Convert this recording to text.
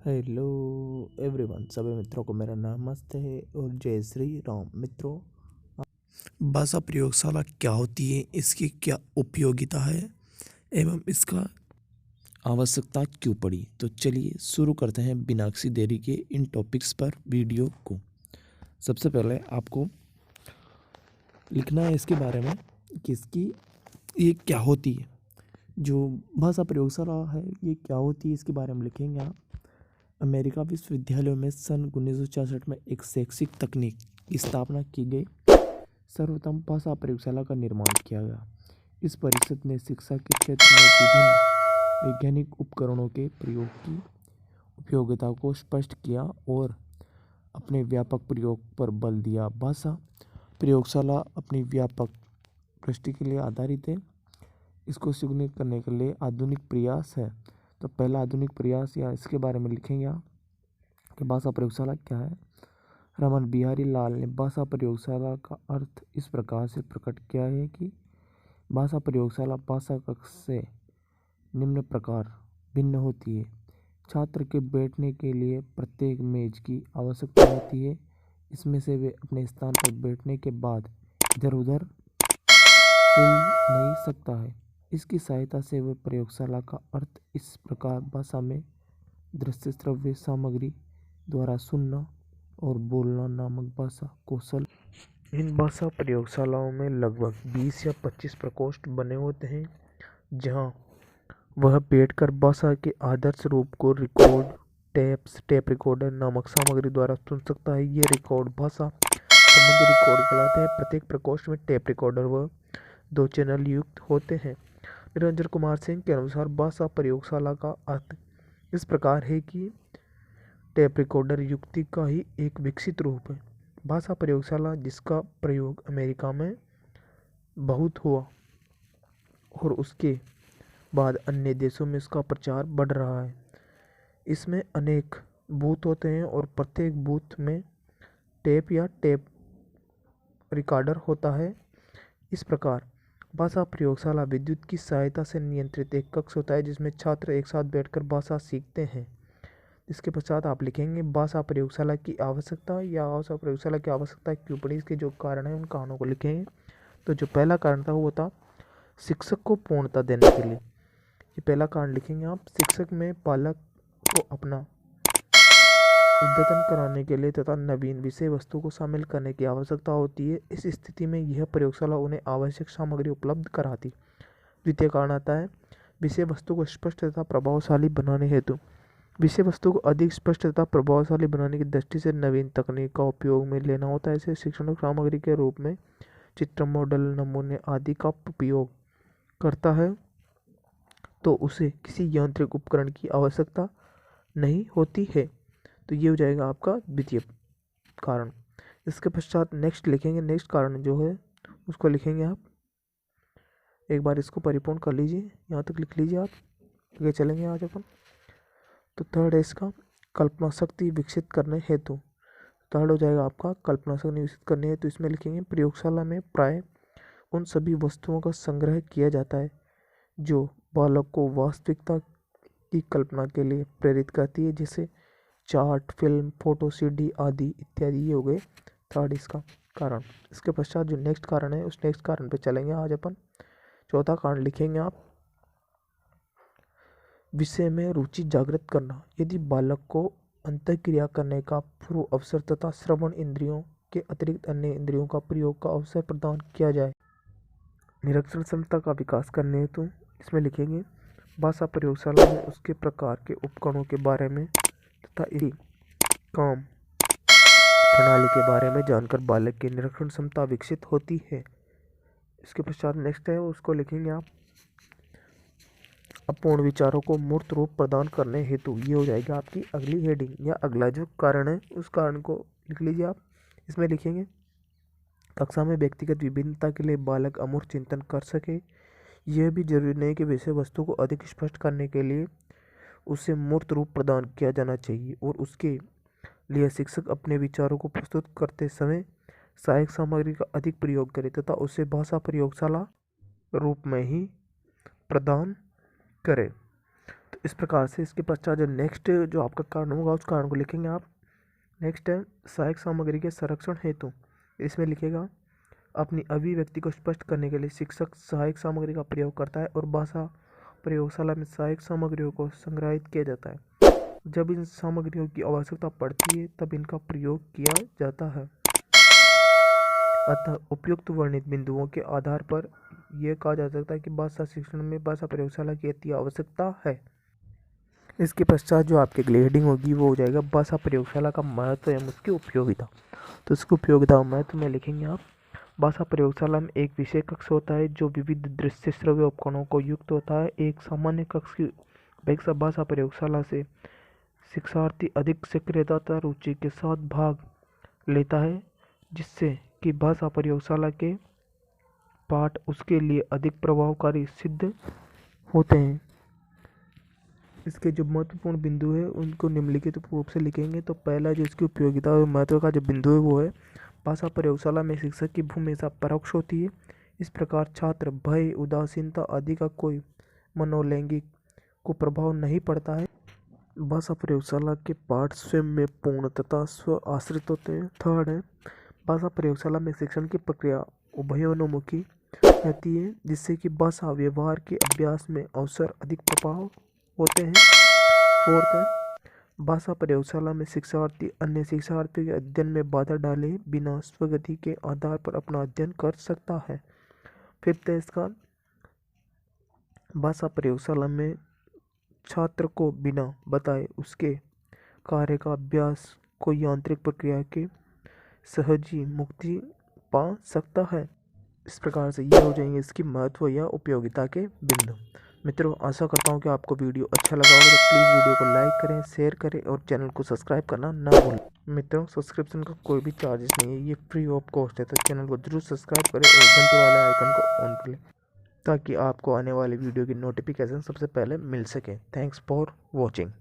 Hello everyone, सभी मित्रों को मेरा नमस्ते और जय श्री राम। मित्रों, भाषा प्रयोगशाला क्या होती है, इसकी क्या उपयोगिता है एवं इसका आवश्यकता क्यों पड़ी। तो चलिए शुरू करते हैं बिना किसी देरी के इन टॉपिक्स पर वीडियो को। सबसे पहले आपको लिखना है इसके बारे में कि इसकी ये क्या होती है। जो भाषा प्रयोगशाला है ये क्या होती है, इसके बारे में लिखेंगे आप। अमेरिका विश्वविद्यालयों में सन 1966 में एक शैक्षिक तकनीक की स्थापना की गई। सर्वप्रथम भाषा प्रयोगशाला का निर्माण किया गया। इस परिषद ने शिक्षा के क्षेत्र में विभिन्न वैज्ञानिक उपकरणों के प्रयोग की उपयोगिता को स्पष्ट किया और अपने व्यापक प्रयोग पर बल दिया। भाषा प्रयोगशाला अपनी व्यापक दृष्टि के लिए आधारित है। इसको सुनिश्चित करने के लिए आधुनिक प्रयास है। तो पहला आधुनिक प्रयास या इसके बारे में लिखेंगे आप कि भाषा प्रयोगशाला क्या है। रमन बिहारी लाल ने भाषा प्रयोगशाला का अर्थ इस प्रकार से प्रकट किया है कि भाषा प्रयोगशाला भाषा कक्ष से निम्न प्रकार भिन्न होती है। छात्र के बैठने के लिए प्रत्येक मेज की आवश्यकता होती है। इसमें से वे अपने स्थान पर बैठने के बाद इधर उधर हिल नहीं सकता है। इसकी सहायता से वह प्रयोगशाला का अर्थ इस प्रकार भाषा में दृश्य श्रव्य सामग्री द्वारा सुनना और बोलना नामक भाषा कौशल। इन भाषा प्रयोगशालाओं में लगभग 20 या 25 प्रकोष्ठ बने होते हैं, जहां वह बैठकर भाषा के आदर्श रूप को रिकॉर्ड टेप रिकॉर्डर नामक सामग्री द्वारा सुन सकता है। ये रिकॉर्ड भाषा संबंधी रिकॉर्ड कहलाते हैं। प्रत्येक प्रकोष्ठ में टेप रिकॉर्डर व 2 चैनल युक्त होते हैं। निरंजन कुमार सिंह के अनुसार भाषा प्रयोगशाला का अर्थ इस प्रकार है कि टेप रिकॉर्डर युक्ति का ही एक विकसित रूप है। भाषा प्रयोगशाला जिसका प्रयोग अमेरिका में बहुत हुआ और उसके बाद अन्य देशों में इसका प्रचार बढ़ रहा है। इसमें अनेक बूथ होते हैं और प्रत्येक बूथ में टेप या टेप रिकॉर्डर होता है। इस प्रकार भाषा प्रयोगशाला विद्युत की सहायता से नियंत्रित एक कक्ष होता है, जिसमें छात्र एक साथ बैठकर भाषा सीखते हैं। इसके पश्चात आप लिखेंगे भाषा प्रयोगशाला की आवश्यकता या भाषा प्रयोगशाला की आवश्यकता क्यों पड़ी। इसके जो कारण है उन कारणों को लिखेंगे। तो जो पहला कारण था वो था शिक्षक को पूर्णता देने के लिए। ये पहला कारण लिखेंगे आप। शिक्षक में बालक को अपना अद्यतन कराने के लिए तथा नवीन विषय वस्तु को शामिल करने की आवश्यकता होती है। इस स्थिति में यह प्रयोगशाला उन्हें आवश्यक सामग्री उपलब्ध कराती। द्वितीय कारण आता है विषय वस्तु को स्पष्ट तथा प्रभावशाली बनाने हेतु। विषय वस्तु को अधिक स्पष्ट तथा प्रभावशाली बनाने की दृष्टि से नवीन तकनीक का उपयोग में लेना होता है। इसे शिक्षण सामग्री के रूप में चित्र, मॉडल, नमूने आदि का उपयोग करता है, तो उसे किसी यांत्रिक उपकरण की आवश्यकता नहीं होती है। तो ये हो जाएगा आपका द्वितीय कारण। इसके पश्चात नेक्स्ट लिखेंगे। नेक्स्ट कारण जो है उसको लिखेंगे आप। एक बार इसको परिपूर्ण कर लीजिए, यहाँ तक लिख लीजिए आप, आगे चलेंगे आज अपन। तो थर्ड है इसका कल्पना शक्ति विकसित करने हेतु। थर्ड हो जाएगा आपका कल्पना शक्ति विकसित करने हेतु। इसमें लिखेंगे प्रयोगशाला में प्राय उन सभी वस्तुओं का संग्रह किया जाता है जो बालक को वास्तविकता की कल्पना के लिए प्रेरित करती है, जैसे चार्ट, फिल्म, फोटो, सीडी आदि इत्यादि। ये हो गए थर्ड इसका कारण। इसके पश्चात जो नेक्स्ट कारण है उस नेक्स्ट कारण पे चलेंगे आज अपन। चौथा कारण लिखेंगे आप विषय में रुचि जागृत करना। यदि बालक को अंतःक्रिया करने का पूर्व अवसर तथा श्रवण इंद्रियों के अतिरिक्त अन्य इंद्रियों का प्रयोग का अवसर प्रदान किया जाए। निरीक्षण क्षमता का विकास करने हेतु इसमें लिखेंगे भाषा प्रयोगशाला में उसके प्रकार के उपकरणों के बारे में तथा इसी काम प्रणाली के बारे में जानकर बालक की निरीक्षण क्षमता विकसित होती है। इसके पश्चात नेक्स्ट है उसको लिखेंगे आप अपूर्ण विचारों को मूर्त रूप प्रदान करने हेतु। ये हो जाएगी आपकी अगली हेडिंग या अगला जो कारण है उस कारण को लिख लीजिए आप। इसमें लिखेंगे कक्षा में व्यक्तिगत विभिन्नता के लिए बालक अमूर्त चिंतन कर सके। यह भी जरूरी नहीं कि विषय वस्तु को अधिक स्पष्ट करने के लिए उसे मूर्त रूप प्रदान किया जाना चाहिए, और उसके लिए शिक्षक अपने विचारों को प्रस्तुत करते समय सहायक सामग्री का अधिक प्रयोग करे तथा उसे भाषा प्रयोगशाला रूप में ही प्रदान करे। तो इस प्रकार से इसके पश्चात जो नेक्स्ट जो आपका कारण होगा उस कारण को लिखेंगे आप। नेक्स्ट है सहायक सामग्री के संरक्षण हेतु। इसमें लिखेगा अपनी अभिव्यक्ति को स्पष्ट करने के लिए शिक्षक सहायक सामग्री का प्रयोग करता है और भाषा प्रयोगशाला में सहायक सामग्रियों को संग्रहित किया जाता है। जब इन सामग्रियों की आवश्यकता पड़ती है तब इनका प्रयोग किया जाता है। अतः उपयुक्त वर्णित बिंदुओं के आधार पर यह कहा जा सकता है कि भाषा शिक्षण में भाषा प्रयोगशाला की अति आवश्यकता है। इसके पश्चात जो आपके लिए हेडिंग होगी वो हो जाएगा भाषा प्रयोगशाला का महत्व एवं उसकी उपयोगिता। तो इसकी उपयोगिता और महत्व में लिखेंगे आप। भाषा प्रयोगशाला में एक विषय कक्ष होता है जो विविध दृश्य श्रव्य उपकरणों को युक्त होता है। एक सामान्य कक्ष की अपेक्षा भाषा प्रयोगशाला से शिक्षार्थी अधिक सक्रियता तथा रुचि के साथ भाग लेता है, जिससे कि भाषा प्रयोगशाला के पाठ उसके लिए अधिक प्रभावकारी सिद्ध होते हैं। इसके जो महत्वपूर्ण बिंदु है उनको निम्नलिखित रूप से लिखेंगे। तो पहला जो इसकी उपयोगिता और महत्व का जो बिंदु है वो है भाषा प्रयोगशाला में शिक्षक की भूमिका परोक्ष होती है। इस प्रकार छात्र भय, उदासीनता आदि का कोई मनोलैंगिक को प्रभाव नहीं पड़ता है। भाषा प्रयोगशाला के पाठ स्वयं में पूर्ण तथा स्व आश्रित होते हैं। थर्ड है भाषा प्रयोगशाला में शिक्षण की प्रक्रिया उभयोन्मुखी रहती है, जिससे कि भाषा व्यवहार के अभ्यास में अवसर अधिक प्रभाव होते हैं। फोर्थ है भाषा प्रयोगशाला में शिक्षार्थी अन्य शिक्षार्थियों के अध्ययन में बाधा डाले बिना स्वगति के आधार पर अपना अध्ययन कर सकता है। फिफ्थ है इसका भाषा प्रयोगशाला में छात्र को बिना बताए उसके कार्य का अभ्यास को यांत्रिक प्रक्रिया के सहज ही मुक्ति पा सकता है। इस प्रकार से ये हो जाएंगे इसकी महत्व या उपयोगिता के बिंदु। मित्रों, आशा करता हूँ कि आपको वीडियो अच्छा लगा होगा, तो प्लीज़ वीडियो को लाइक करें, शेयर करें और चैनल को सब्सक्राइब करना ना भूलें। मित्रों, सब्सक्रिप्शन का कोई भी चार्जेस नहीं है, ये फ्री ऑफ कॉस्ट है। तो चैनल को जरूर सब्सक्राइब करें और घंटे वाले आइकन को ऑन करें ताकि आपको आने वाली वीडियो की नोटिफिकेशन सबसे पहले मिल सके। Thanks for watching.